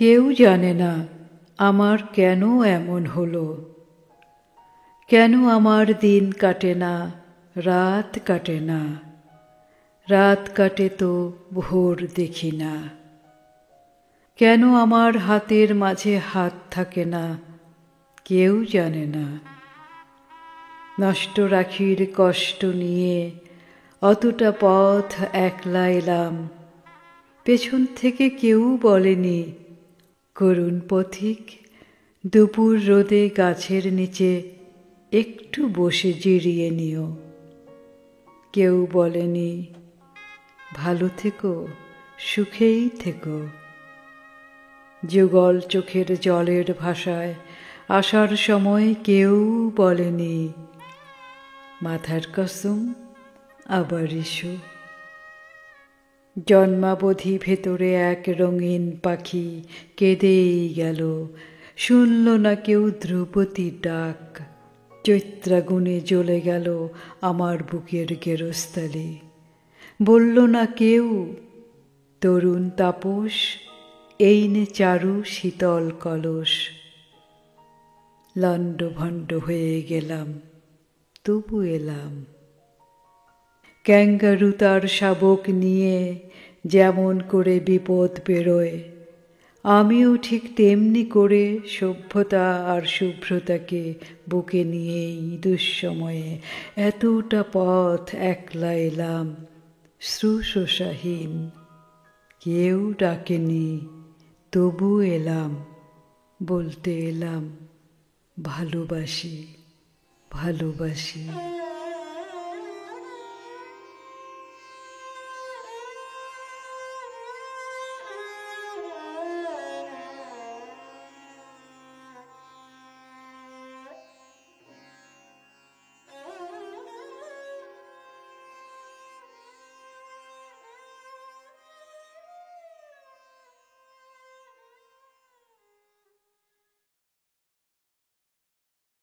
কেউ জানে না আমার কেন এমন হলো, কেন আমার দিন কাটে না, রাত কাটে না, রাত কাটে তো ভোর দেখি না। কেন আমার হাতের মাঝে হাত থাকে না, কেউ জানে না। নষ্ট রাখির কষ্ট নিয়ে অতটা পথ একলা এলাম, পেছন থেকে কেউ বলেনি, করুণ পথিক দুপুর রোদে গাছের নিচে একটু বসে জিরিয়ে নিও। কেউ বলেনি, ভালো থেকো, সুখেই থেকো। যুগল চোখের জলের ভাষায় আসার সময় কেউ বলেনি, মাথার কসম আবার এসো। জন্মাবধি ভেতরে এক রঙিন পাখি কেঁদেই গেল, শুনল না কেউ ধ্রুপদীর ডাক। চৈত্রাগুনে জ্বলে গেল আমার বুকের গেরস্তালি, বলল না কেউ, তরুণ তাপস এই নে চারু শীতল কলস। লণ্ডভণ্ড হয়ে গেলাম, তবু এলাম। ক্যাঙ্গারু তার শাবক নিয়ে যেমন করে বিপদ পেরোয়, আমিও ঠিক তেমনি করে সভ্যতা আর শুভ্রতাকে বুকে নিয়েই দুঃসময়ে এতটা পথ একলা এলাম, শুশ্রূষাহীন। কেউ ডাকেনি, তবু এলাম, বলতে এলাম, ভালোবাসি, ভালোবাসি।